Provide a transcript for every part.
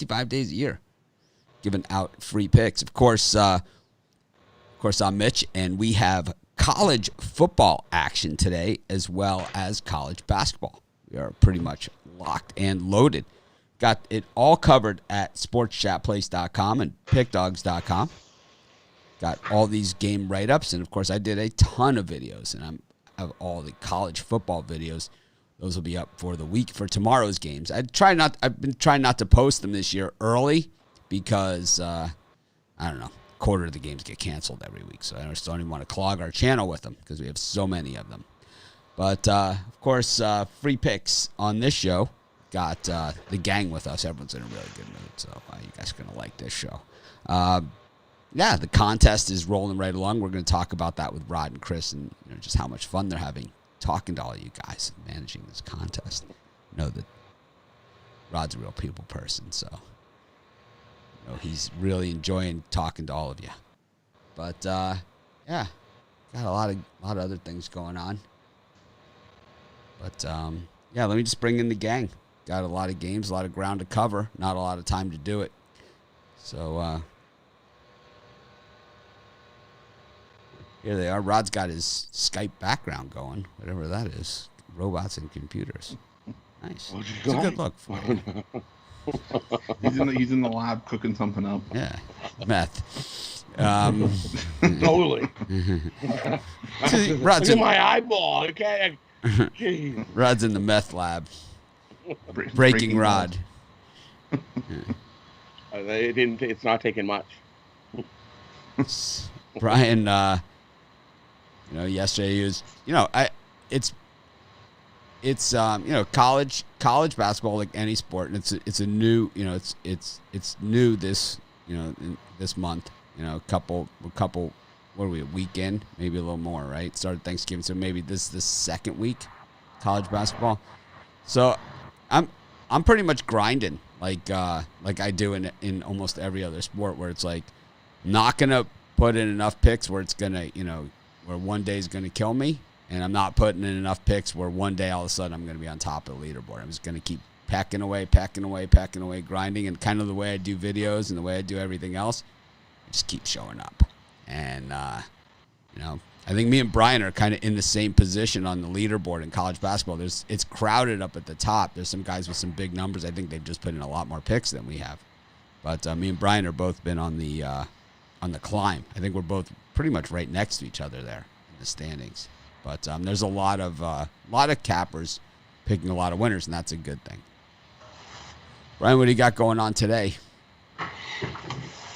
365 days a year, giving out free picks. Of course, I'm Mitch, and we have college football action today as well as college basketball. We are pretty much locked and loaded. Got it all covered at sportschatplace.com and pickdogs.com. Got all these game write-ups, and of course I did a ton of videos, and I have all the college football videos. Those will be up for the week for tomorrow's games. I've been trying not to post them this year early because I don't know, quarter of the games get canceled every week, so I just don't even want to clog our channel with them because we have so many of them. But of course, free picks on this show. Got the gang with us. Everyone's in a really good mood, so you guys are gonna like this show. Yeah, the contest is rolling right along. We're going to talk about that with Rod and Chris and just how much fun they're having talking to all you guys and managing this contest. Know that Rod's a real people person, so he's really enjoying talking to all of you. But yeah, got a lot of other things going on. But yeah, let me just bring in the gang. Got a lot of games, a lot of ground to cover, not a lot of time to do it. So here they are. Rod's got his Skype background going, whatever that is. Robots and computers. Nice. It's a good look for you. He's in the lab cooking something up. Yeah, meth. Totally. Rod's in my eyeball. Okay. Rod's in the meth lab. Breaking Rod. It's not taking much. Brian, yesterday he was, it's college basketball, like any sport, and it's a new, it's new this, in this month, a couple, what are we, a week in, maybe a little more, right? Started Thanksgiving, so maybe this is the second week, college basketball. So I'm pretty much grinding like I do in almost every other sport, where it's like not gonna put in enough picks where it's gonna, where one day is gonna kill me, and I'm not putting in enough picks where one day all of a sudden I'm gonna be on top of the leaderboard. I'm just gonna keep pecking away, grinding, and kind of the way I do videos and the way I do everything else, I just keep showing up. And I think me and Brian are kind of in the same position on the leaderboard in college basketball. It's crowded up at the top. There's some guys with some big numbers. I think they've just put in a lot more picks than we have. But me and Brian are both been on the climb. I think we're both pretty much right next to each other there in the standings. But there's a lot of cappers picking a lot of winners, and that's a good thing. Brian, what do you got going on today?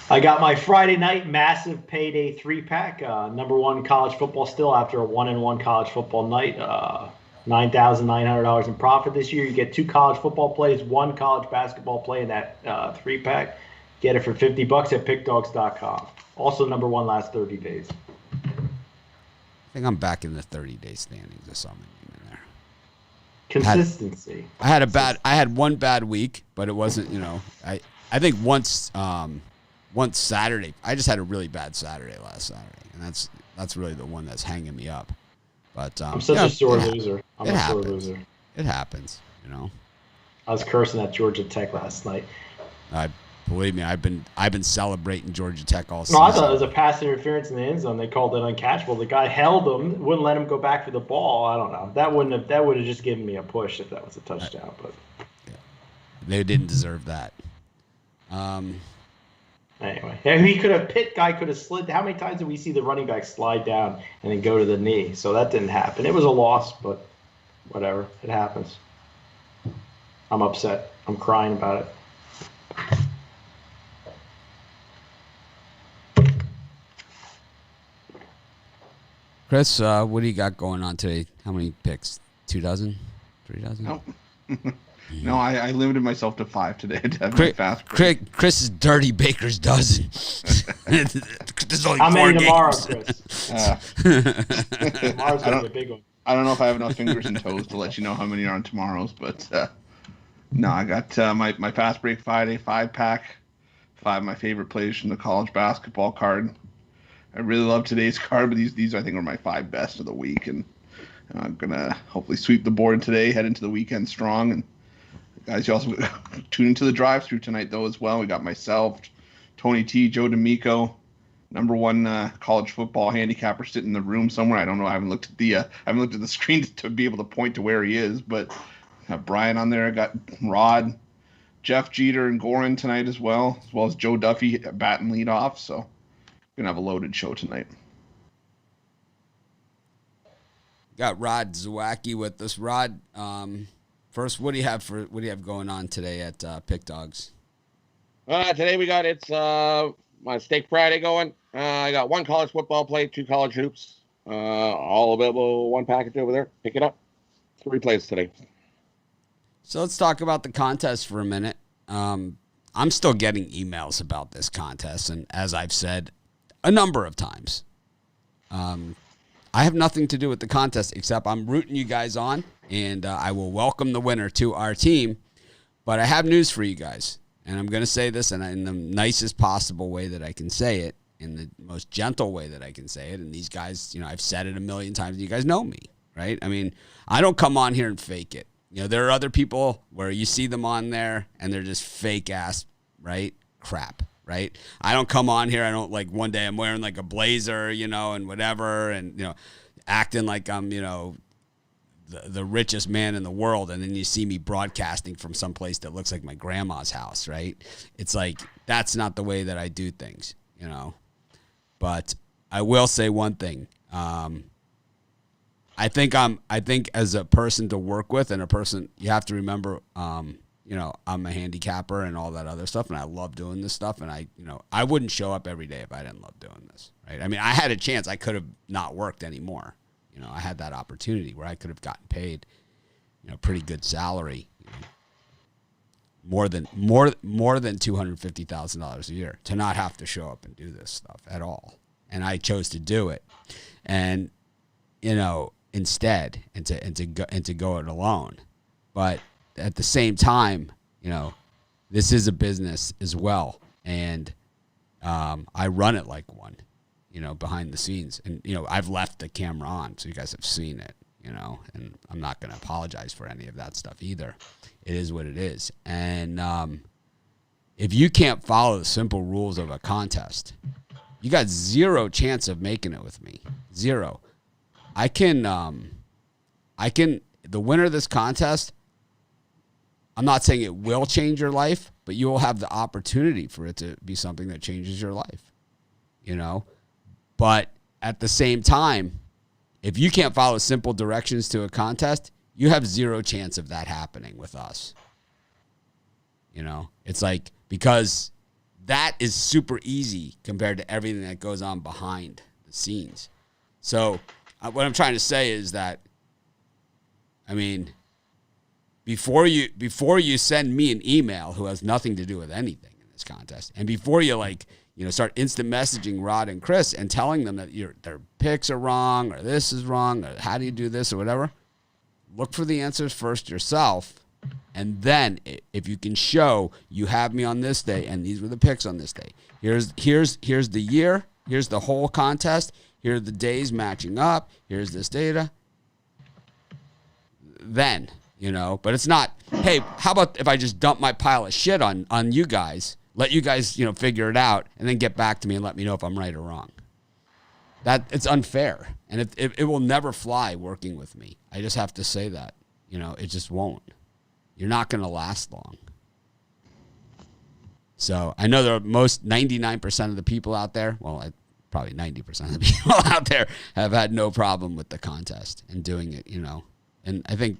I got my Friday night massive payday 3-pack. Number one college football still after a 1-1 college football night. $9,900 in profit this year. You get 2 college football plays, 1 college basketball play in that 3-pack. Get it for $50 at pickdogs.com. Also number one last 30 days. I think I'm back in the 30-day standings or something in there. Consistency. I had one bad week, but it wasn't, I think once Saturday, I just had a really bad Saturday last Saturday, and that's really the one that's hanging me up. But I'm such a sore loser. I'm a sore loser. It happens, I was cursing at Georgia Tech last night. Believe me, I've been celebrating Georgia Tech all season. No, I thought it was a pass interference in the end zone. They called it uncatchable. The guy held him, wouldn't let him go back for the ball. I don't know. That would have just given me a push if that was a touchdown. But yeah. They didn't deserve that. Anyway, guy could have slid. How many times did we see the running back slide down and then go to the knee? So that didn't happen. It was a loss, but whatever. It happens. I'm upset. I'm crying about it. Chris, what do you got going on today? How many picks? 2 dozen? 3 dozen? No. No, I limited myself to 5 today to have my fast break. Chris' dirty baker's dozen. There's only How 4 many games. tomorrow, Chris? Tomorrow's going to be a big one. I don't know if I have enough fingers and toes to let you know how many are on tomorrow's, but no, I got my fast break Friday 5-pack, 5 of my favorite plays from the college basketball card. I really love today's card, but these I think are my 5 best of the week, and I'm gonna hopefully sweep the board today, head into the weekend strong, and Guys, you also tune into the drive-through tonight, though, as well. We got myself, Tony T, Joe D'Amico, number one college football handicapper sitting in the room somewhere. I don't know. I haven't looked at the screen to be able to point to where he is, but Brian on there. I got Rod, Jeff Jeter, and Goran tonight as well as Joe Duffy batting lead off. So we're gonna have a loaded show tonight. Got Rod Zawacki with us. Rod, first, what do you have going on today at Pick Dogs? Today we got my Steak Friday going. I got one college football plate, 2 college hoops, all available, one package over there. Pick it up. 3 plays today. So let's talk about the contest for a minute. I'm still getting emails about this contest, and as I've said a number of times, I have nothing to do with the contest except I'm rooting you guys on, and I will welcome the winner to our team. But I have news for you guys, and I'm going to say this in the nicest possible way that I can say it, in the most gentle way that I can say it. And these guys, I've said it a million times. You guys know me, right? I mean, I don't come on here and fake it. There are other people where you see them on there and they're just fake ass, right? Crap, right? I don't come on here. I don't one day I'm wearing like a blazer, and whatever, and, acting like I'm, the richest man in the world. And then you see me broadcasting from some place that looks like my grandma's house, right? It's like, that's not the way that I do things, But I will say one thing. I think as a person to work with and a person, you have to remember, I'm a handicapper and all that other stuff, and I love doing this stuff. And I wouldn't show up every day if I didn't love doing this, right? I mean, I had a chance. I could have not worked anymore. I had that opportunity where I could have gotten paid, pretty good salary, more than $250,000 a year to not have to show up and do this stuff at all. And I chose to do it, and instead, and to go it alone. But at the same time, this is a business as well, and I run it like one, behind the scenes, and I've left the camera on, so you guys have seen it, and I'm not going to apologize for any of that stuff either. It is what it is, and if you can't follow the simple rules of a contest, you got zero chance of making it with me. Zero. The winner of this contest, I'm not saying it will change your life, but you will have the opportunity for it to be something that changes your life, But at the same time, if you can't follow simple directions to a contest, you have zero chance of that happening with us. It's like, because that is super easy compared to everything that goes on behind the scenes. So what I'm trying to say is that, before you send me an email who has nothing to do with anything in this contest, and before you start instant messaging Rod and Chris and telling them that their picks are wrong, or this is wrong, or how do you do this, or whatever, look for the answers first yourself. And then if you can show you have me on this day and these were the picks on this day, here's the year, here's the whole contest, here are the days matching up, here's this data, then, but it's not, hey, how about if I just dump my pile of shit on you guys, let you guys, figure it out, and then get back to me and let me know if I'm right or wrong. That it's unfair, and it will never fly working with me. I just have to say that, it just won't. You're not going to last long. So I know there are 99% of the people out there, probably 90% of the people out there have had no problem with the contest and doing it, And I think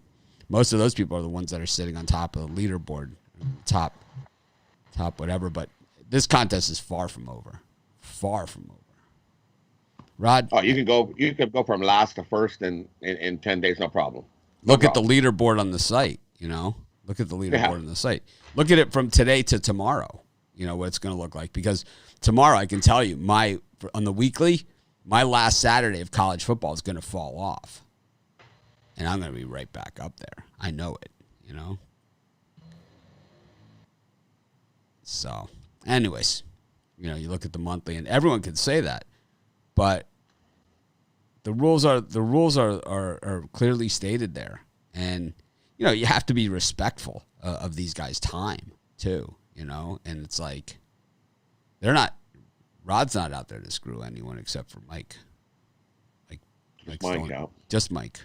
most of those people are the ones that are sitting on top of the leaderboard, top whatever. But this contest is far from over. Far from over. Rod? Oh, you can go from last to first in 10 days, no problem. Look at the leaderboard on the site, Look at the leaderboard on the site. Look at it from today to tomorrow, what it's going to look like. Because tomorrow, I can tell you, on the weekly, my last Saturday of college football is going to fall off. And I'm going to be right back up there. I know it, So, anyways, you look at the monthly, and everyone can say that. But the rules are clearly stated there. And you have to be respectful of these guys' time too, and it's like Rod's not out there to screw anyone except for Mike. Mike out. Just Mike.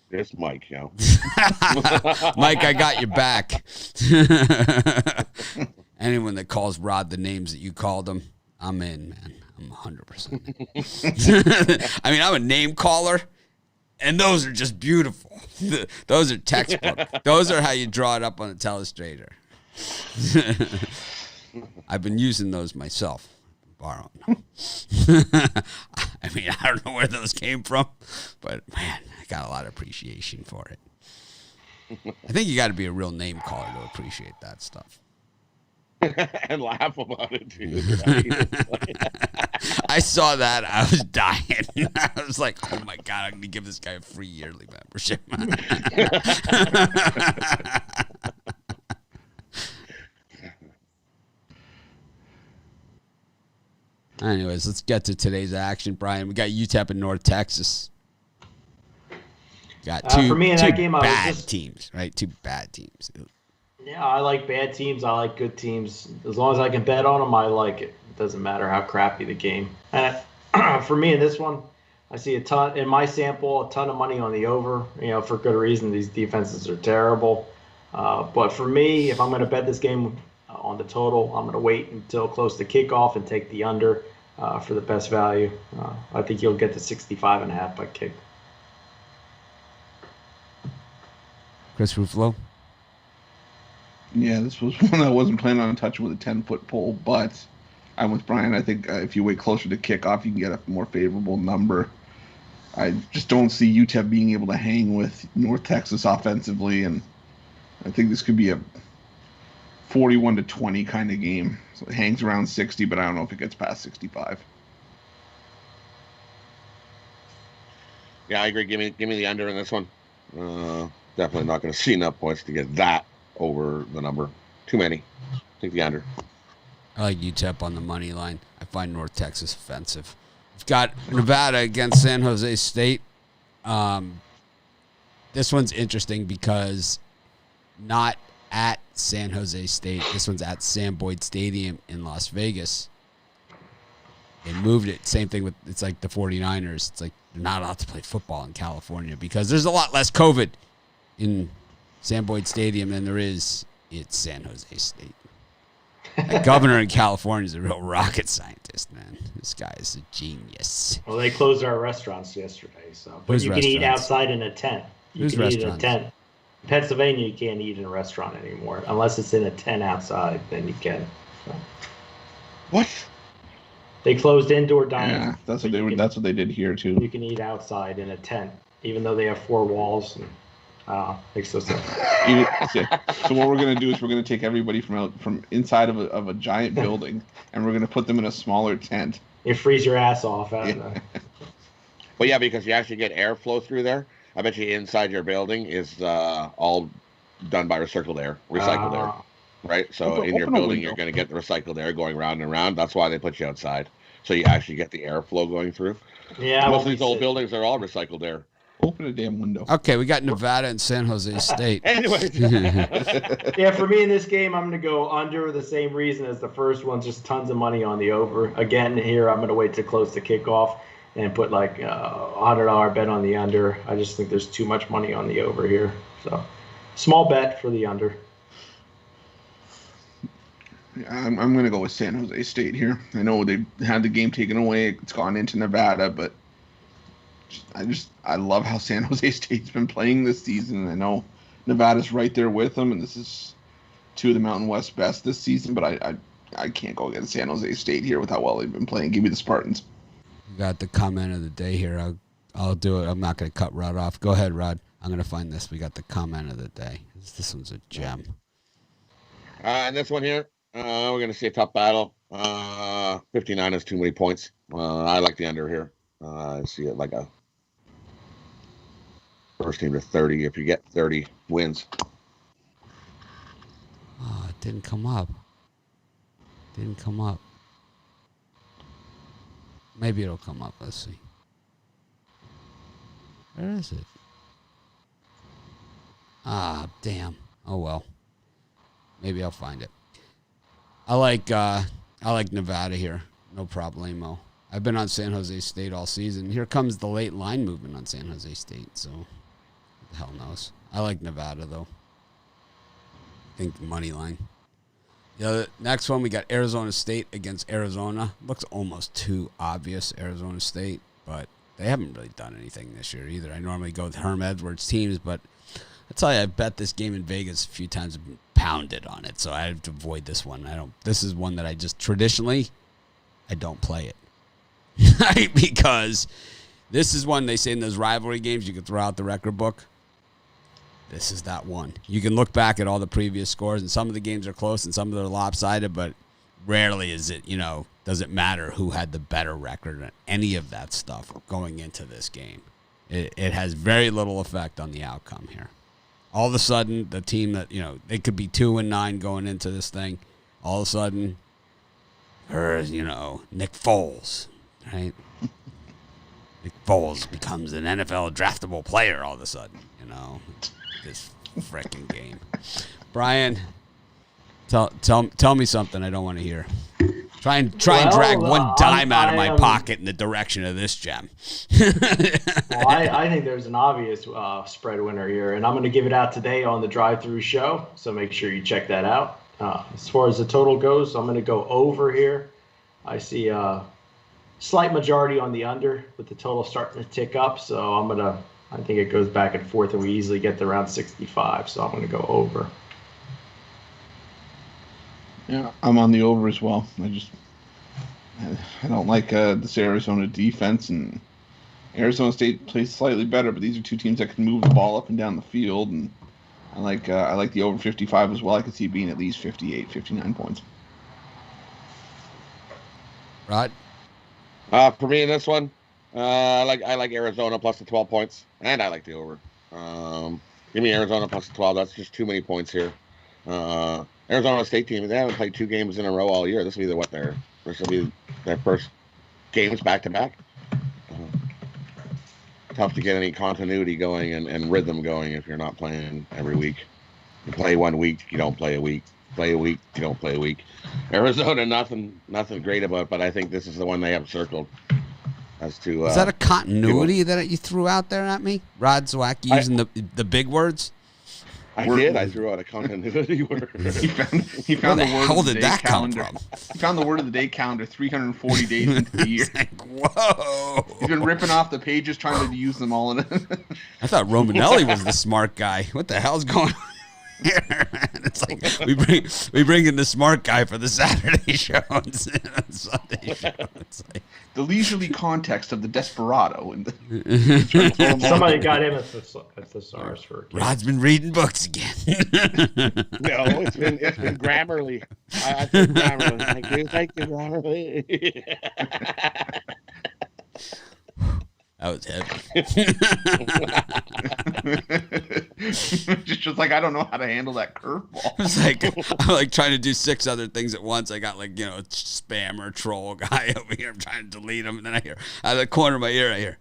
It's Mike, Mike, I got your back. Anyone that calls Rod the names that you called him, I'm in, man. I'm 100%. I mean, I'm a name caller, and those are just beautiful. Those are textbook. Those are how you draw it up on a telestrator. I've been using those myself. Borrowing them. I mean, I don't know where those came from, but man, I got a lot of appreciation for it. I think you got to be a real name caller to appreciate that stuff. And laugh about it too. I saw that. I was dying. I was like, oh my God, I'm going to give this guy a free yearly membership. Anyways, let's get to today's action, Brian. We got UTEP in North Texas. Got two, for me in two that game, bad teams, right? Two bad teams. Yeah, I like bad teams. I like good teams. As long as I can bet on them, I like it. It doesn't matter how crappy the game. And for me in this one, I see a ton in my sample, a ton of money on the over. For good reason. These defenses are terrible. But for me, if I'm going to bet this game on the total, I'm going to wait until close to kickoff and take the under for the best value. I think you'll get to 65.5 by kick. Chris Ruffalo? Yeah, this was one I wasn't planning on touching with a 10-foot pole, but I'm with Brian. I think if you wait closer to kickoff, you can get a more favorable number. I just don't see UTEP being able to hang with North Texas offensively, and I think this could be a 41-20 kind of game. So it hangs around 60, but I don't know if it gets past 65. Yeah, I agree. Give me the under in this one. Definitely not going to see enough points to get that over the number. Too many. Take the under. I like UTEP on the money line. I find North Texas offensive. We've got Nevada against San Jose State. This one's interesting because not at San Jose State. This one's at Sam Boyd Stadium in Las Vegas. They moved it. Same thing with, it's like the 49ers. It's like they're not allowed to play football in California because there's a lot less COVID in Sam Boyd Stadium than there is at San Jose State. That governor in California is a real rocket scientist, man. This guy is a genius. Well, they closed our restaurants yesterday, so but you can eat outside in a tent. You can eat in a tent. In Pennsylvania, you can't eat in a restaurant anymore unless it's in a tent outside. Then you can. So. What? They closed indoor dining. Yeah, that's what they were. That's what they did here too. You can eat outside in a tent, even though they have 4 walls. And, makes no sense. So what we're gonna do is we're gonna take everybody from inside of a giant building, and we're gonna put them in a smaller tent. You freeze your ass off. Well, yeah, because you actually get airflow through there. I bet you inside your building is all done by recycled air, air, right? So in your building, you're going to get the recycled air going round and round. That's why they put you outside, so you actually get the airflow going through. Yeah, most of these old buildings are all recycled air. Open a damn window. Okay, we got Nevada and San Jose State. Anyway. Yeah, for me in this game, I'm going to go under the same reason as the first one, just tons of money on the over. Again, here, I'm going to wait till close to kickoff and put like a $100 bet on the under. I just think there's too much money on the over here. So, small bet for the under. I'm going to go with San Jose State here. I know they had the game taken away. It's gone into Nevada, but I love how San Jose State's been playing this season. I know Nevada's right there with them, and this is 2 of the Mountain West best this season, but I can't go against San Jose State here with how well they've been playing. Give me the Spartans. We got the comment of the day here. I'll do it. I'm not going to cut Rod off. Go ahead, Rod. I'm going to find this. We got the comment of the day. This one's a gem. And this one here, we're going to see a tough battle. 59 is too many points. I like the under here. I see it like a first team to 30. If you get 30 wins. Oh, it didn't come up. Maybe it'll come up. Let's see. Where is it? Ah, damn. Oh, well. Maybe I'll find it. I like Nevada here. No problemo. I've been on San Jose State all season. Here comes the late line movement on San Jose State. So, who the hell knows? I like Nevada, though. I think the money line. The next one, we got Arizona State against Arizona. Looks almost too obvious, Arizona State, but they haven't really done anything this year either. I normally go with Herm Edwards teams, but I tell you, I bet this game in Vegas a few times. I've been pounded on it, so I have to avoid this one. This is one that I just traditionally, I don't play it. Right? Because this is one they say in those rivalry games you can throw out the record book. This is that one. You can look back at all the previous scores, and some of the games are close and some of them are lopsided, but rarely is it, does it matter who had the better record and any of that stuff going into this game. It has very little effect on the outcome here. All of a sudden, the team that, they could be 2-9 going into this thing. All of a sudden, Nick Foles, right? Nick Foles becomes an NFL draftable player all of a sudden, this freaking game. Brian, tell me something I don't want to hear. Try and drag one dime out of my pocket in the direction of this gem. Well, I think there's an obvious spread winner here, and I'm going to give it out today on the drive-through show, so make sure you check that out. As far as the total goes, I'm going to go over here. I see a slight majority on the under with the total starting to tick up, so I think it goes back and forth, and we easily get to around 65, so I'm going to go over. Yeah, I'm on the over as well. I don't like this Arizona defense, and Arizona State plays slightly better, but these are two teams that can move the ball up and down the field, and I like the over 55 as well. I could see it being at least 58, 59 points. Rod? For me in this one, I like Arizona plus the 12 points, and I like the over. Give me Arizona plus the 12. That's just too many points here. Arizona State team, they haven't played 2 games in a row all year. This will be their first games back to back. Tough to get any continuity going and rhythm going if you're not playing every week. You play 1 week, you don't play a week. Play a week, you don't play a week. Arizona, nothing great about, but I think this is the one they have circled. As to is that a continuity that you threw out there at me, Rod Zwack, using the big words? I did. I threw out a continuity word. He found Where the the word hell of the did day that come calendar. from? He found the word of the day calendar 340 days into the year. Whoa! He's been ripping off the pages trying to use them all in it. I thought Romanelli was the smart guy. What the hell's going on here? It's like we bring in the smart guy for the Saturday show and Sunday show. It's like, the leisurely context of the desperado. And Somebody got him a thesaurus for. Rod's been reading books again. No, it's been Grammarly. I said Grammarly. Thank you, Grammarly. That was heavy. Just like, I don't know how to handle that curveball. It's like I'm like trying to do 6 other things at once. I got a spammer troll guy over here. I'm trying to delete him, and then I hear out of the corner of my ear, I hear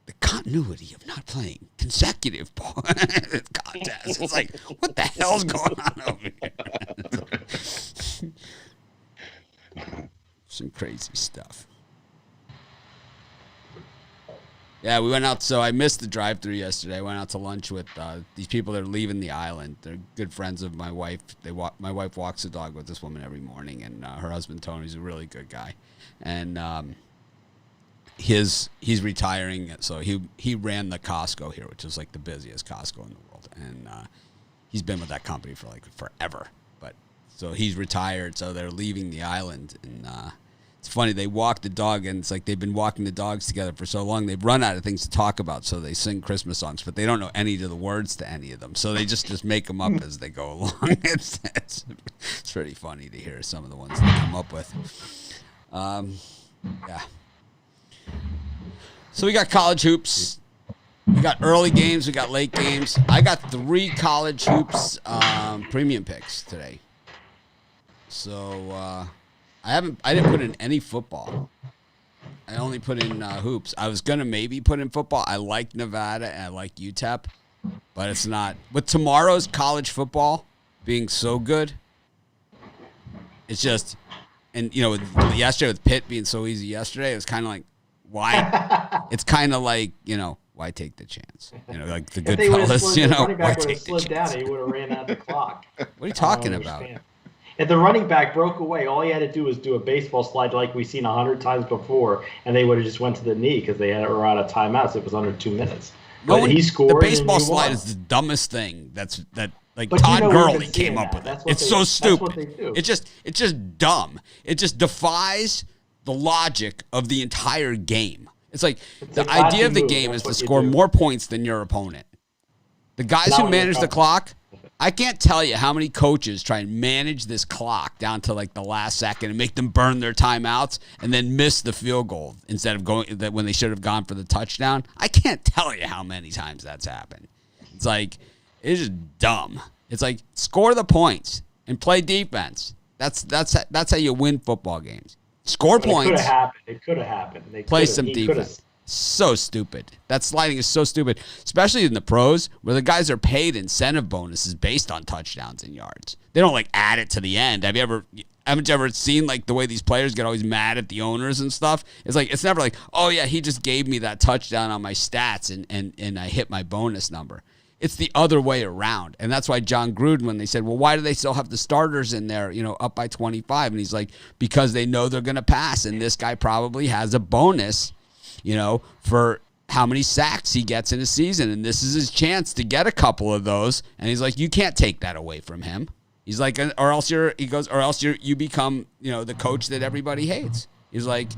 the continuity of not playing consecutive ball contests. It's like, what the hell's going on over here? Some crazy stuff. Yeah, we went out. So I missed the drive-thru yesterday. I went out to lunch with these people that are leaving the island. They're good friends of my wife. My wife walks the dog with this woman every morning, and her husband Tony's a really good guy. And he's retiring, so he ran the Costco here, which is like the busiest Costco in the world, and he's been with that company for like forever. But so he's retired, so they're leaving the island, and it's funny, they walk the dog, and it's like they've been walking the dogs together for so long, they've run out of things to talk about, so they sing Christmas songs, but they don't know any of the words to any of them, so they just make them up as they go along. It's pretty funny to hear some of the ones they come up with. Yeah. So we got college hoops. We got early games. We got late games. I got 3 college hoops premium picks today. So I didn't put in any football. I only put in hoops. I was gonna maybe put in football. I like Nevada and I like UTEP, but it's not. With tomorrow's college football being so good, It's just, and yesterday with Pitt being so easy yesterday, it was kind of like, why? It's kind of like, why take the chance? Like the good fellas, the running why back would have take the slid down chance? and he would have ran out the clock. What are you talking about? If the running back broke away, all he had to do was do a baseball slide like we've seen 100 times before, and they would have just went to the knee because they were out of timeouts. It was under 2 minutes. He scored. The baseball slide is the dumbest thing. Todd Gurley came up with it. It's so stupid. That's what they do. It's just dumb. It just defies the logic of the entire game. It's like the idea of the game is to score more points than your opponent. The guys who manage the clock, I can't tell you how many coaches try and manage this clock down to like the last second and make them burn their timeouts and then miss the field goal instead of going that when they should have gone for the touchdown. I can't tell you how many times that's happened. It's like, it's just dumb. It's like, score the points and play defense. That's how you win football games. Score points. It could have happened. Play some defense. So stupid. That sliding is so stupid, especially in the pros where the guys are paid incentive bonuses based on touchdowns and yards. They don't like add it to the end. Haven't you ever seen like the way these players get always mad at the owners and stuff? It's like, it's never like, oh yeah, he just gave me that touchdown on my stats and I hit my bonus number. It's the other way around. And that's why John Gruden, when they said, well, why do they still have the starters in there, up by 25? And he's like, because they know they're going to pass. And this guy probably has a bonus, for how many sacks he gets in a season. And this is his chance to get a couple of those. And he's like, you can't take that away from him. He's like, or else you become, the coach that everybody hates. He's like,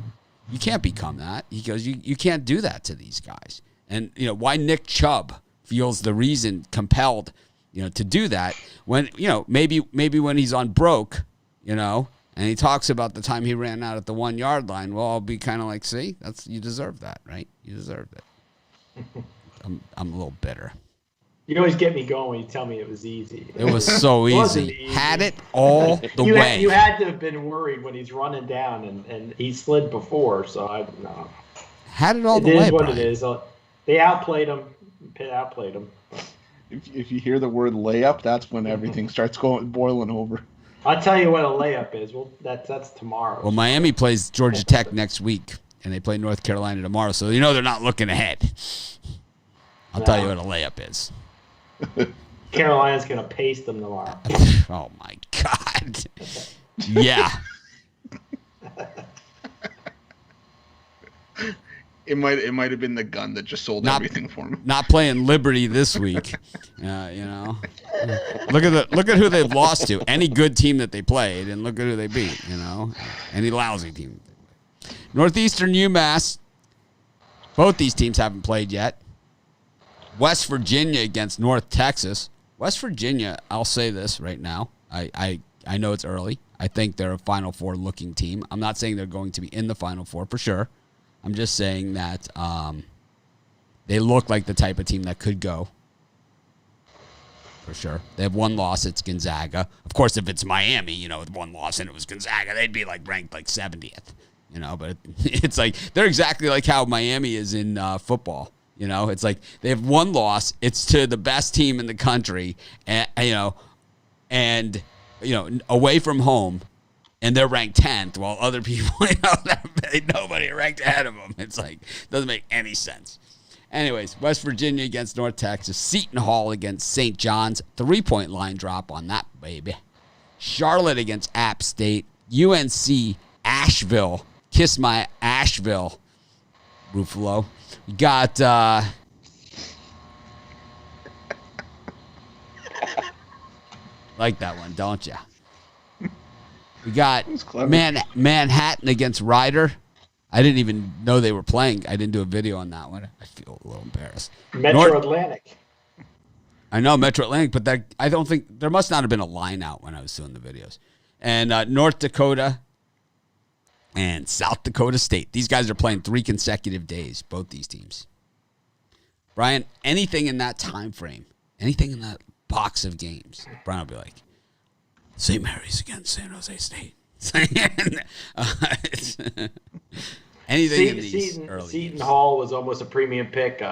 you can't become that. He goes, you can't do that to these guys. And, why Nick Chubb feels the reason compelled, to do that when, maybe when he's on broke, and he talks about the time he ran out at the 1 yard line. Well, I'll be kind of like, see, you deserve that, right? You deserved it. I'm a little bitter. You always get me going when you tell me it was easy. It was so easy. Had it all the way. You had to have been worried when he's running down, and he slid before, so I don't know. Had it all the way, It is what Brian. it is. They outplayed him. Pitt outplayed him. If you hear the word layup, that's when everything starts boiling over. I'll tell you what a layup is. Well, that's tomorrow. Well, Miami plays Georgia Tech next week, and they play North Carolina tomorrow, so they're not looking ahead. I'll tell you what a layup is. Carolina's going to paste them tomorrow. Oh, my God. Yeah. It might have been the gun that just sold everything for me. Not playing Liberty this week. Look at who they've lost to. Any good team that they played, and look at who they beat. Any lousy team. Northeastern UMass. Both these teams haven't played yet. West Virginia against North Texas. West Virginia, I'll say this right now. I know it's early. I think they're a Final Four looking team. I'm not saying they're going to be in the Final Four for sure. I'm just saying that they look like the type of team that could go. For sure. They have one loss. It's Gonzaga. Of course, if it's Miami, with one loss and it was Gonzaga, they'd be like ranked like 70th. But it's like they're exactly like how Miami is in football. It's like they have one loss. It's to the best team in the country, and away from home. And they're ranked 10th, while other people, nobody ranked ahead of them. It's like, doesn't make any sense. Anyways, West Virginia against North Texas. Seton Hall against St. John's. 3-point line drop on that, baby. Charlotte against App State. UNC, Asheville. Kiss my Asheville, Ruffalo. You got, like that one, don't you? We got Manhattan against Ryder. I didn't even know they were playing. I didn't do a video on that one. I feel a little embarrassed. Metro Atlantic. I know Metro Atlantic, but I don't think there must not have been a line out when I was doing the videos. And North Dakota and South Dakota State. These guys are playing 3 consecutive days, both these teams. Brian, anything in that time frame, anything in that box of games, Brian will be like, St. Mary's against San Jose State. Anything in these early Seton games. Hall was almost a premium pick.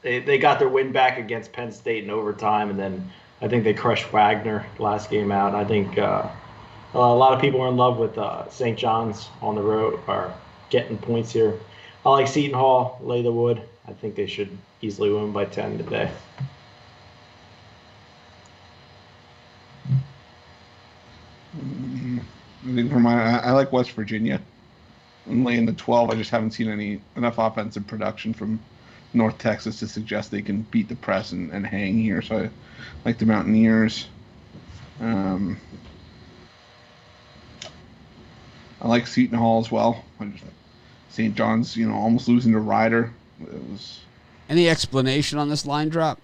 They got their win back against Penn State in overtime, and then I think they crushed Wagner last game out. I think A lot of people are in love with St. John's on the road are getting points here. I like Seton Hall, lay the wood. I think they should easily win by 10 today. I think I like West Virginia. I'm laying the 12. I just haven't seen enough offensive production from North Texas to suggest they can beat the press and hang here. So I like the Mountaineers. I like Seton Hall as well. St. John's, almost losing to Ryder. It was. Any explanation on this line drop?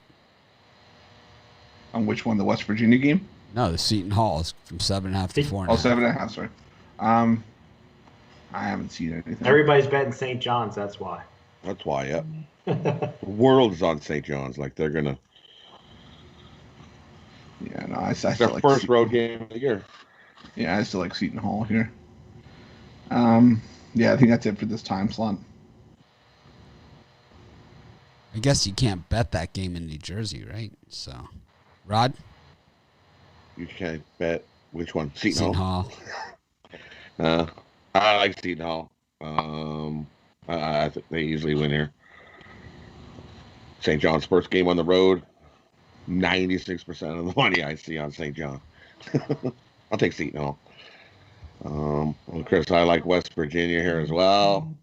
On which one? The West Virginia game? No, the Seton Hall is from 7.5 to 4.5. Oh, 7.5. Sorry. I haven't seen anything. Everybody's betting St. John's. That's why. That's why. Yeah. The world is on St. John's. Like they're gonna. Yeah, no, I Their still like first road game of the year. Yeah, I still like Seton Hall here. Yeah, I think that's it for this time slot. I guess you can't bet that game in New Jersey, right? So, Rod? You can't bet which one. Seton Hall. I like Seton Hall. I think they usually win here. St. John's first game on the road. 96% of the money I see on St. John. I'll take Seton Hall. Well, Chris, I like West Virginia here as well.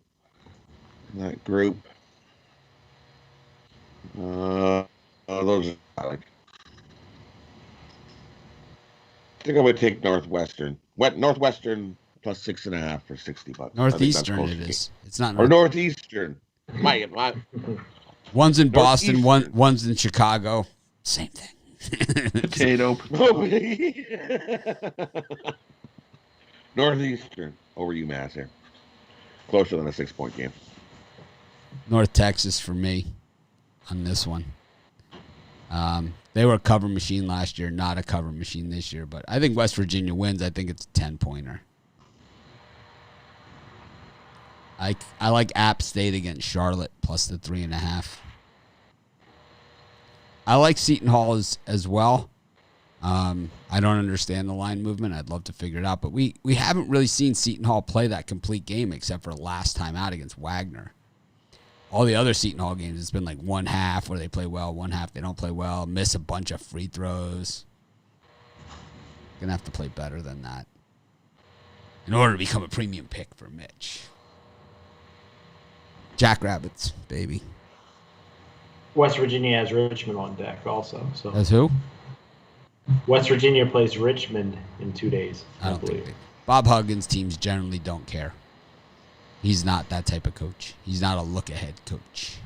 That group. Those I like. I think I would take Northwestern. Northwestern plus 6.5 for $60. Northeastern it is. It's not or Northeastern. My One's in Boston, one's in Chicago. Same thing. Potato. Northeastern over UMass here. Closer than a 6-point game. North Texas for me on this one. They were a cover machine last year, not a cover machine this year. But I think West Virginia wins. I think it's a 10-pointer. I like App State against Charlotte plus the 3.5. I like Seton Hall as well. I don't understand the line movement. I'd love to figure it out. But we haven't really seen Seton Hall play that complete game except for last time out against Wagner. All the other Seton Hall games, it's been like one half where they play well, one half they don't play well, miss a bunch of free throws. Going to have to play better than that in order to become a premium pick for Mitch. Jackrabbits, baby. West Virginia has Richmond on deck also. So That's who? West Virginia plays Richmond in 2 days, I believe. Bob Huggins' teams generally don't care. He's not that type of coach. He's not a look-ahead coach.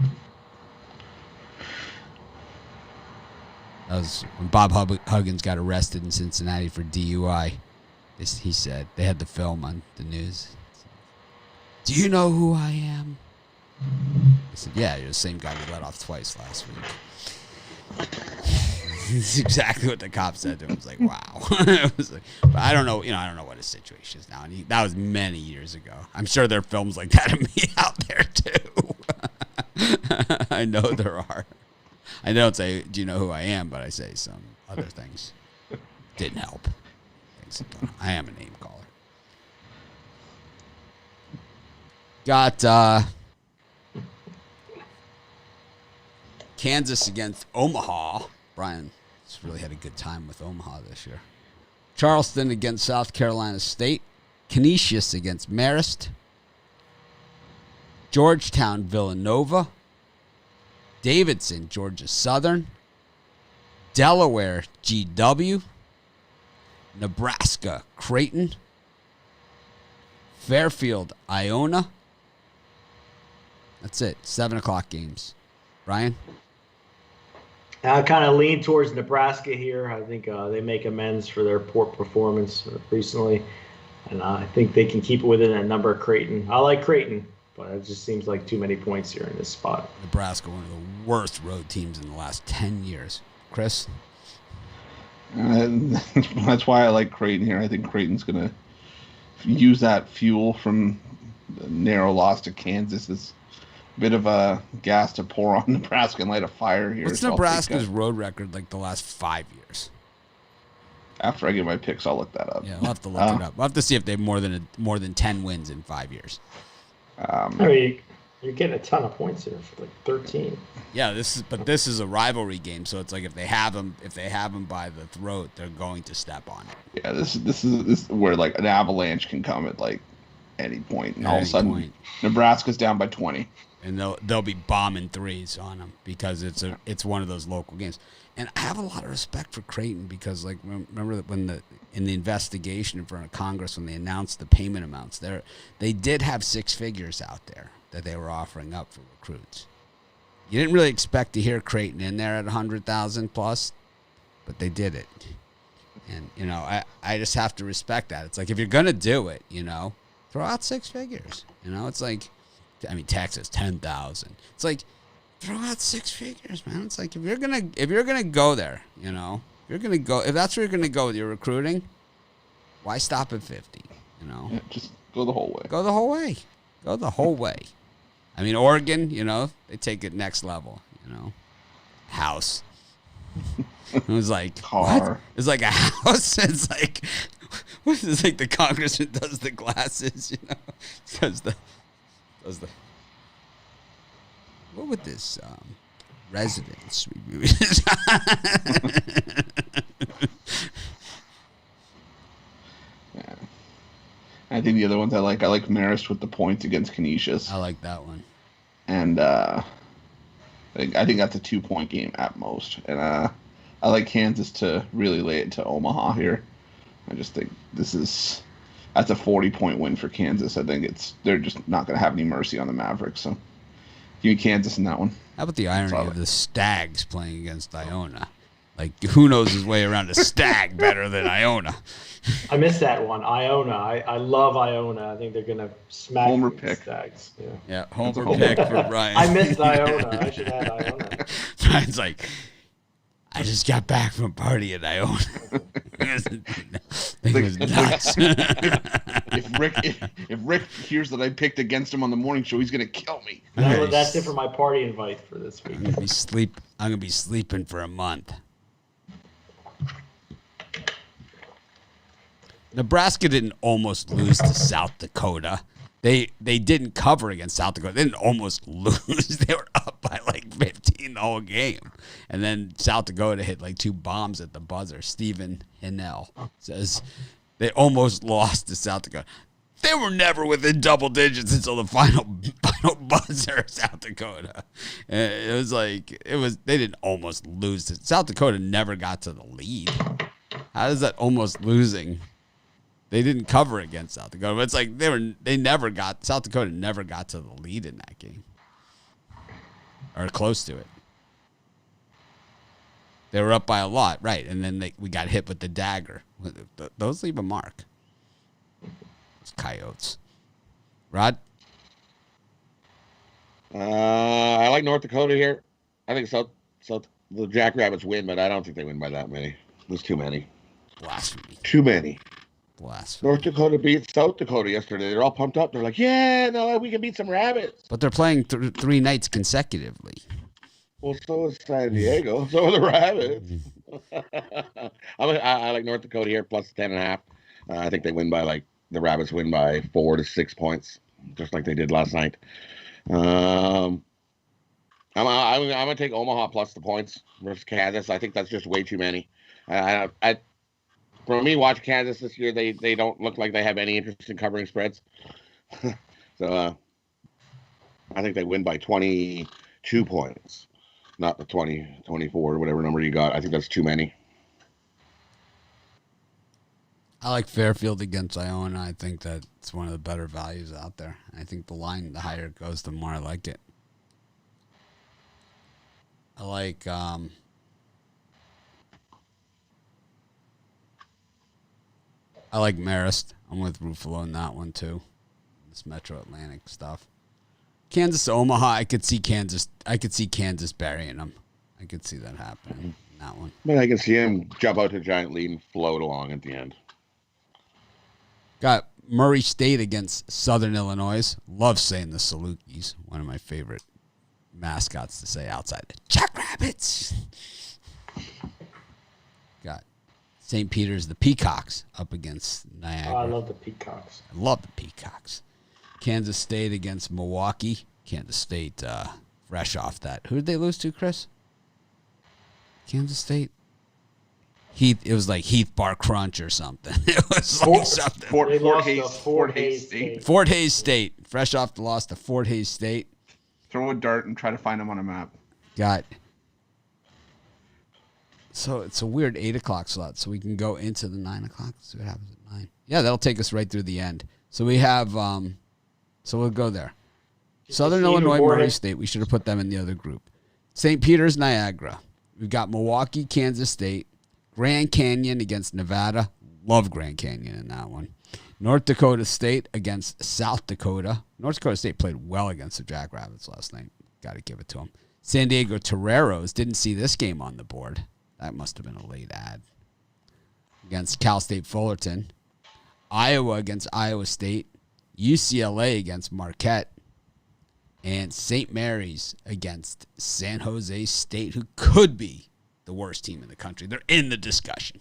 That was when Bob Huggins got arrested in Cincinnati for DUI. He said, they had the film on the news. Do you know who I am? I said, yeah, you're the same guy we let off twice last week. That's exactly what the cop said to him. I was like, wow. It was like, but I don't know, I don't know what his situation is now. And that was many years ago. I'm sure there are films like that of me out there too. I know there are. I don't say, do you know who I am? But I say some other things. Didn't help. I am a name caller. Got Kansas against Omaha. Brian has really had a good time with Omaha this year. Charleston against South Carolina State. Canisius against Marist. Georgetown, Villanova. Davidson, Georgia Southern. Delaware, GW. Nebraska, Creighton. Fairfield, Iona. That's it. 7 o'clock games. Brian? I kind of lean towards Nebraska here. I think they make amends for their poor performance recently. And I think they can keep it within that number of Creighton. I like Creighton, but it just seems like too many points here in this spot. Nebraska, one of the worst road teams in the last 10 years. Chris? That's why I like Creighton here. I think Creighton's going to use that fuel from the narrow loss to Kansas as a bit of a gas to pour on Nebraska and light a fire here. What's Nebraska's road record like the last 5 years? After I get my picks, I'll look that up. Yeah, we'll have to look it up. We'll have to see if they have more than 10 wins in 5 years. I mean, you're getting a ton of points here for like 13. Yeah, this is a rivalry game, so it's like if they have them by the throat, they're going to step on it. Yeah, this is where like an avalanche can come at like any point, and all of a sudden Nebraska's down by 20, and they'll be bombing threes on them because it's one of those local games. And I have a lot of respect for Creighton because, like, remember that when in the investigation in front of Congress when they announced the payment amounts, they did have 6 figures out there that they were offering up for recruits. You didn't really expect to hear Creighton in there at 100,000 plus, but they did it. And I just have to respect that. It's like if you're gonna do it, throw out 6 figures. It's like, I mean, Texas 10,000. It's like, throw out 6 figures, man. It's like if you're gonna go there, if that's where you're gonna go with your recruiting, why stop at 50? Yeah, just go the whole way. Go the whole way. Go the whole way. I mean, Oregon, they take it next level. House. It was like car. What? It's like a house. It's like what is it? Like the congressman does the glasses, does the. What would this residence be? Yeah. I think the other ones I like Marist with the points against Canisius. I like that one. And I think that's a 2-point game at most. And I like Kansas to really lay it to Omaha here. I just think that's a 40-point win for Kansas. I think they're just not going to have any mercy on the Mavericks. So give me Kansas in that one. How about the irony of the Stags playing against Iona? Like, who knows his way around a Stag better than Iona? I missed that one. Iona. I love Iona. I think they're going to smack Homer the pick. Stags. Yeah, Homer pick for Brian. I missed Iona. I should have Iona. Brian's like, I just got back from a party at Iona. It was nuts. If Rick hears that I picked against him on the morning show, he's gonna kill me. No, that's it for my party invite for this week. I'm gonna be sleeping for a month. Nebraska didn't almost lose to South Dakota. They didn't cover against South Dakota. They didn't almost lose. They were up by like 15 the whole game. And then South Dakota hit like 2 bombs at the buzzer. Stephen Hinnell says they almost lost to South Dakota. They were never within double digits until the final buzzer of South Dakota. They didn't almost lose. South Dakota never got to the lead. How is that almost losing? They didn't cover against South Dakota, but it's like South Dakota never got to the lead in that game. Or close to it. They were up by a lot, right? And then we got hit with the dagger. Those leave a mark. Those Coyotes. Rod? I like North Dakota here. I think so. The Jackrabbits win, but I don't think they win by that many. There's too many. Blasphemy. Too many. Blasphemy. North Dakota beat South Dakota yesterday. They're all pumped up. They're like, yeah, no, we can beat some rabbits. But they're playing 3 nights consecutively. Well, so is San Diego. So are the Rabbits. I like North Dakota here, plus 10.5. I think they win by the Rabbits win by 4 to 6 points, just like they did last night. I'm gonna take Omaha plus the points versus Kansas. I think that's just way too many. For me, watch Kansas this year. They don't look like they have any interest in covering spreads. So I think they win by 22 points, not the 20, 24, whatever number you got. I think that's too many. I like Fairfield against Iona. I think that's one of the better values out there. I think the line, the higher it goes, the more I like it. I like Marist. I'm with Ruffalo on that one too. This Metro Atlantic stuff. Kansas Omaha, I could see Kansas burying them. I could see that happening in that one. But I can see him jump out to a giant lead and float along at the end. Got Murray State against Southern Illinois. Love saying the Salukis. One of my favorite mascots to say outside the Jackrabbits. Got St. Peter's, the Peacocks up against Niagara. Oh, I love the Peacocks. I love the Peacocks. Kansas State against Milwaukee. Kansas State fresh off that. Who did they lose to, Chris? Kansas State? It was like Heath Bar Crunch or something. It was like something. Fort Hays State. Fort Hays State. Fresh off the loss to Fort Hays State. Throw a dart and try to find them on a map. So it's a weird 8 o'clock slot. So we can go into the 9 o'clock. See what happens at 9. Yeah, that'll take us right through the end. So we have, so we'll go there. Southern Illinois, Murray State. We should have put them in the other group. St. Peter's, Niagara. We've got Milwaukee, Kansas State. Grand Canyon against Nevada. Love Grand Canyon in that one. North Dakota State against South Dakota. North Dakota State played well against the Jackrabbits last night. Got to give it to them. San Diego Toreros. Didn't see this game on the board. That must have been a late ad. Against Cal State Fullerton. Iowa against Iowa State. UCLA against Marquette. And St. Mary's against San Jose State, who could be the worst team in the country. They're in the discussion.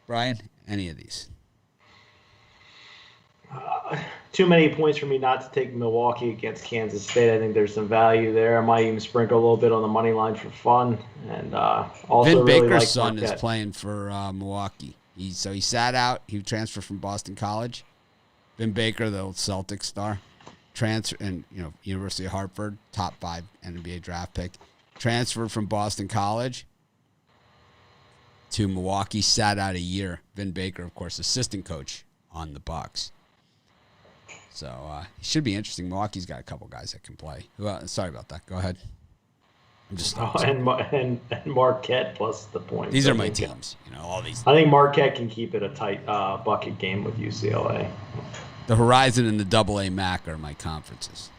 Brian, any of these? Too many points for me not to take Milwaukee against Kansas State. I think there's some value there. I might even sprinkle a little bit on the money line for fun. And also Vin really Baker's like son Marquette. is playing for Milwaukee. He sat out. He transferred from Boston College. Vin Baker, the old Celtics star, transfer and University of Hartford, top 5 NBA draft pick, transferred from Boston College to Milwaukee. Sat out a year. Vin Baker, of course, assistant coach on the Bucks. So it should be interesting. Milwaukee's got a couple guys that can play. Sorry about that. Go ahead. I'm just and Marquette plus the points. These are my teams. All these. I think Marquette can keep it a tight bucket game with UCLA. The Horizon and the AA MAC are my conferences.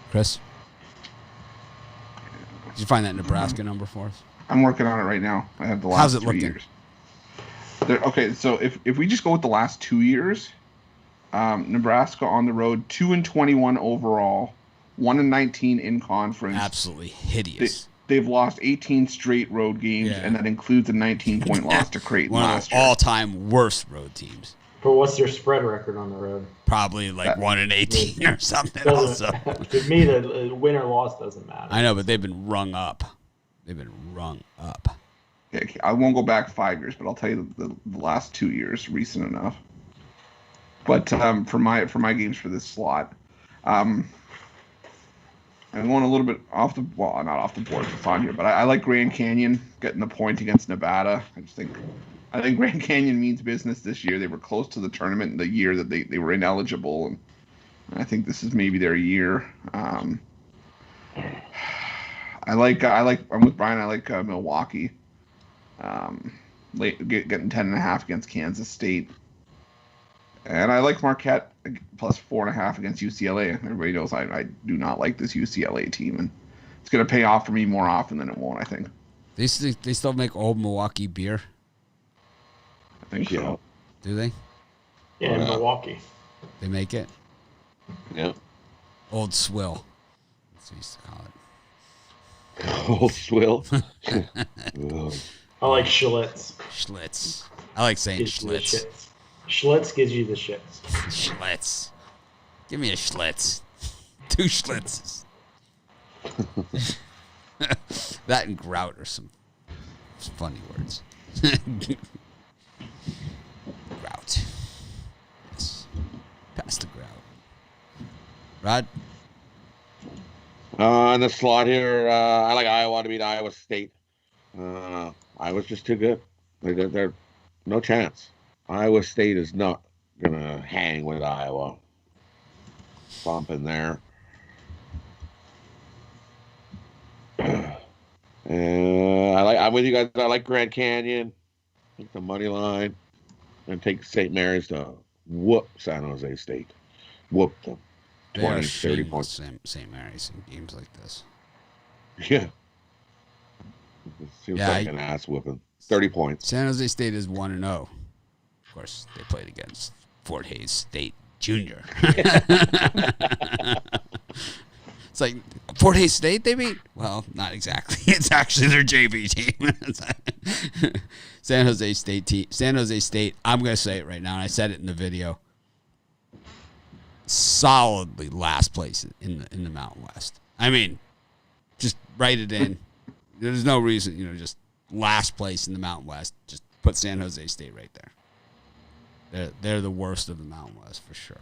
Chris, did you find that Nebraska number for us? I'm working on it right now. I have the last How's it 3 looking? years. Okay, so if we just go with the last 2 years, Nebraska on the road, 2-21 overall, 1-19 in conference. Absolutely hideous. They've lost 18 straight road games, and that includes a 19-point loss to Creighton last year. One of the all-time worst road teams. But what's their spread record on the road? Probably like 1-18 or something. Also, to me, the win or loss doesn't matter. I know, but they've been rung up. Yeah, I won't go back 5 years, but I'll tell you the last 2 years, recent enough. But for my games for this slot, I'm going a little bit not off the board for fun here, but I like Grand Canyon getting the point against Nevada. I think Grand Canyon means business this year. They were close to the tournament the year that they were ineligible, and I think this is maybe their year. I'm with Brian. I like Milwaukee. Getting 10.5 against Kansas State. And I like Marquette plus 4.5 against UCLA. Everybody knows I do not like this UCLA team, and it's going to pay off for me more often than it won't, I think. They still make old Milwaukee beer? I think so. Do they? Yeah, in Milwaukee. They make it? Yeah. Old Swill. That's what we used to call it. Old Swill. I like Schlitz. Schlitz. I like saying Gives you the Schlitz. shits. Schlitz gives you the shits. Schlitz. Give me a Schlitz. 2 Schlitzes. That and grout are some funny words. Grout. Yes. Pass the grout. Rod? In the slot here, I like Iowa to beat Iowa State. Iowa's just too good. They're no chance. Iowa State is not going to hang with Iowa. Bump in there. I'm with you guys. I like Grand Canyon. Take the money line. And take St. Mary's to whoop San Jose State. Whoop them. They are 20, 30 points. St. Mary's in games like this. Yeah. It seems Yeah, like an ass whooping. 30 points. San Jose State is 1-0. Of course, they played against Fort Hays State Junior. It's like Fort Hays State they beat. Well, not exactly. It's actually their JV team. San Jose State team. San Jose State. I'm gonna say it right now, and I said it in the video. Solidly last place in the Mountain West. I mean, just write it in. There's no reason, just last place in the Mountain West. Just put San Jose State right there. They're the worst of the Mountain West for sure.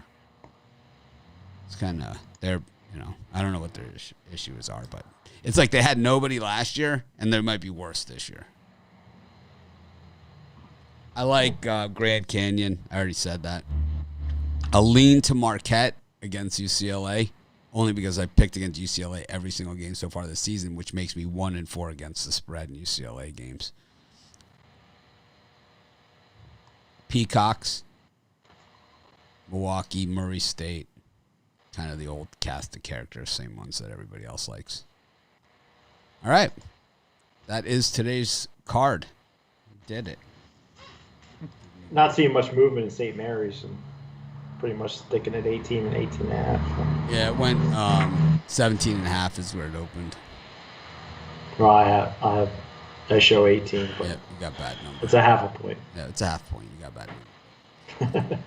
It's kind of I don't know what their issues are, but it's like they had nobody last year, and they might be worse this year. I like Grand Canyon. I already said that. A lean to Marquette against UCLA, only because I picked against UCLA every single game so far this season, which makes me 1-4 against the spread in UCLA games. Peacocks, Milwaukee, Murray State, kind of the old cast of characters, same ones that everybody else likes. All right, that is today's card. We did it. Not seeing much movement in St. Mary's, and pretty much sticking at 18 and 18.5. Yeah, it went 17.5 is where it opened. Well, I show 18, but Yeah, you got bad numbers. it's a half a point. Yeah, it's a half point. You got bad numbers.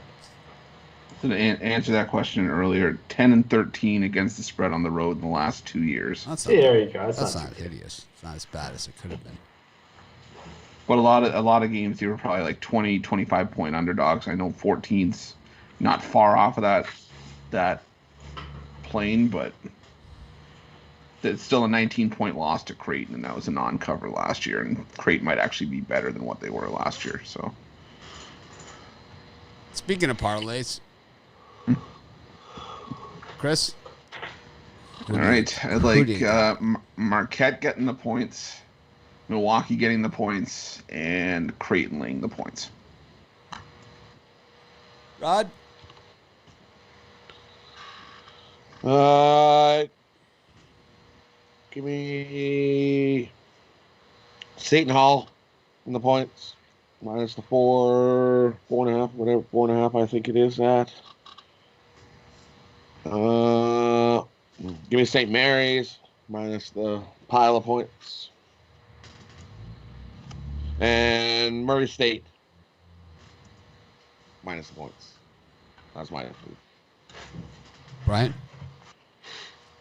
To answer that question earlier, 10 and 13 against the spread on the road in the last 2 years. That's Yeah, not, there you go. that's not hideous. It's not as bad as it could have been. But a lot of games, they were probably like 20, 25 point underdogs. I know 14's not far off of that plane, but it's still a 19-point loss to Creighton, and that was a non-cover last year. And Creighton might actually be better than what they were last year. So, Speaking of parlays, Chris? all right, I'd like Marquette getting the points, Milwaukee getting the points, and Creighton laying the points. Rod? Give me Seton Hall in the points. Minus the 4.5, whatever, 4.5 I think it is at. Give me St. Mary's minus the pile of points. And Murray State minus the points. That's my food. Brian?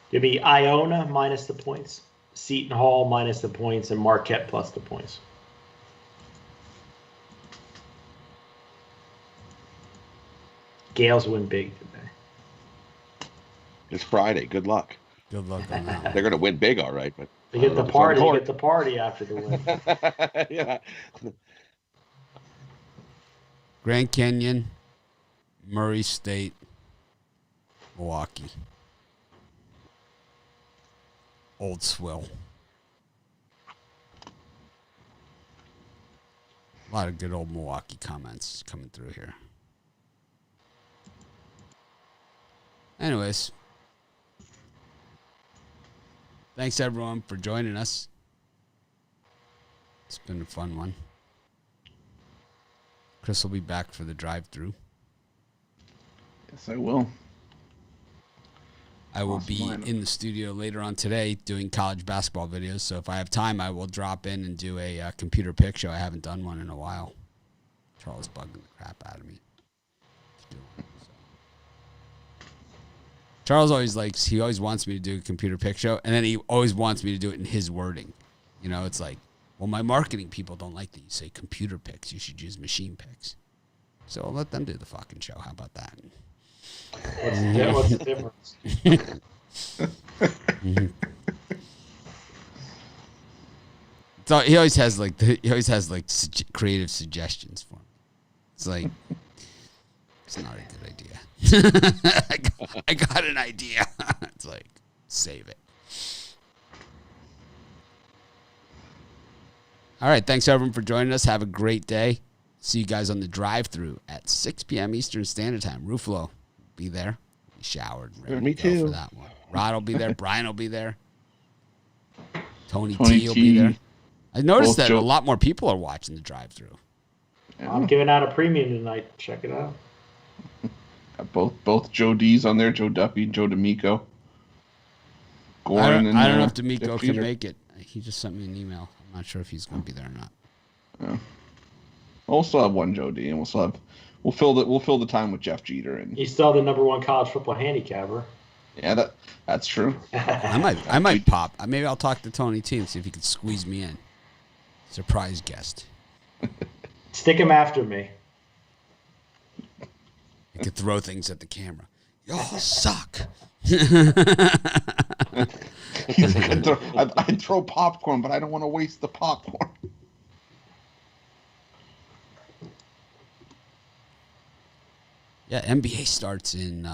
Give me Iona minus the points, Seton Hall minus the points, and Marquette plus the points. Gales win big today. It's Friday. Good luck. Good luck on that one. They're going to win big, all right. But They get the party. They get the party after the win. yeah. Grand Canyon, Murray State, Milwaukee. Old Swill. A lot of good old Milwaukee comments coming through here. Anyways, thanks everyone for joining us. It's been a fun one. Chris will be back for the drive-through. Yes, I will. I will Awesome be lineup. in the studio later on today doing college basketball videos. So if I have time, I will drop in and do a computer pick show. I haven't done one in a while. Charles bugging the crap out of me. Charles always wants me to do a computer pick show, and then he always wants me to do it in his wording. You know, it's like, well, my marketing people don't like that you say computer picks. You should use machine picks. So I'll let them do the fucking show. How about that? What's the difference? So he always has creative suggestions for me. It's like, it's not a good idea. I got an idea. It's like, save it. All right. Thanks, everyone, for joining us. Have a great day. See you guys on the drive-through at 6 p.m. Eastern Standard Time. Ruffalo, be there. Be showered. And ready Me to go too. for that one. Rod will be there. Brian will be there. Tony T will be there. I noticed that a lot more people are watching the drive-through. Yeah. I'm giving out a premium tonight. Check it out. Got both Joe D's on there, Joe Duffy, Joe D'Amico. Goran and I don't know if D'Amico Jeff can Jeter. make it. He just sent me an email. I'm not sure if he's going to be there or not. Yeah. We'll still have one Joe D, and we'll fill the time with Jeff Jeter, and He's still the #1 college football handicapper. yeah, that's true. I might pop. Maybe I'll talk to Tony T and see if he can squeeze me in. Surprise guest. Stick him after me. You could throw things at the camera. Y'all suck. I'd throw popcorn, but I don't want to waste the popcorn. Yeah, NBA starts in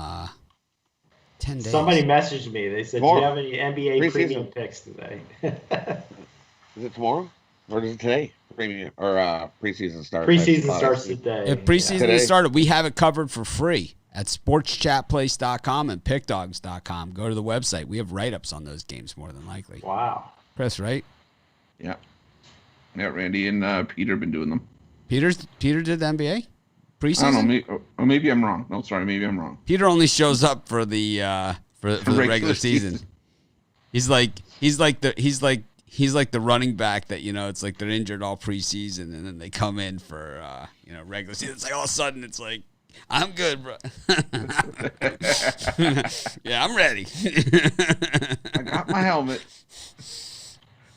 10 days. Somebody messaged me. They said, Tomorrow. "Do you have any NBA Preseason. premium picks today?" Is it tomorrow or is it today? Premium or preseason starts. Preseason starts today. If preseason Today. has started, we have it covered for free at sportschatplace.com and pickdogs.com. Go to the website. We have write-ups on those games more than likely. Wow. Chris, right? Yeah, Randy and Peter have been doing them. Peter did the NBA preseason? I don't know, maybe I'm wrong. No, sorry, maybe I'm wrong. Peter only shows up for the regular season. He's like the running back that, it's like they're injured all preseason and then they come in for regular season. It's like all of a sudden it's like, I'm good, bro. Yeah, I'm ready. I got my helmet.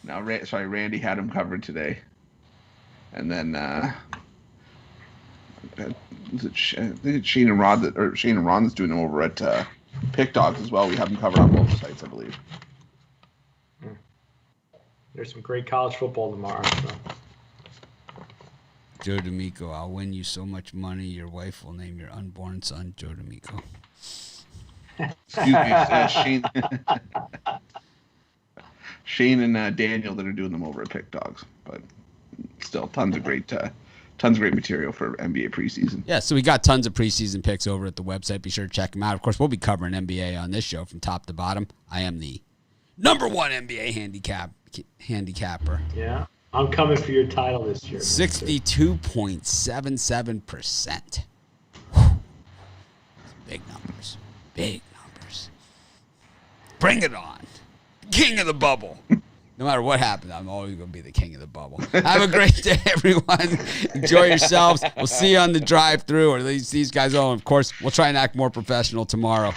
Now, Randy had him covered today, and then I think it's Shane and Ron that's doing them over at Pick Dogs as well. We have them covered on both sites, I believe. There's some great college football tomorrow. So. Joe D'Amico, I'll win you so much money, your wife will name your unborn son Joe D'Amico. Excuse me, Shane and Daniel that are doing them over at Pick Dogs, but still tons of great material for NBA preseason. Yeah, so we got tons of preseason picks over at the website. Be sure to check them out. Of course, we'll be covering NBA on this show from top to bottom. I am the #1 NBA handicapper. Yeah, I'm coming for your title this year. 62.77%. Big numbers. Big numbers. Bring it on. King of the bubble. No matter what happens, I'm always going to be the king of the bubble. Have a great day, everyone. Enjoy yourselves. We'll see you on the drive-through, or at least these guys. Oh, of course, we'll try and act more professional tomorrow.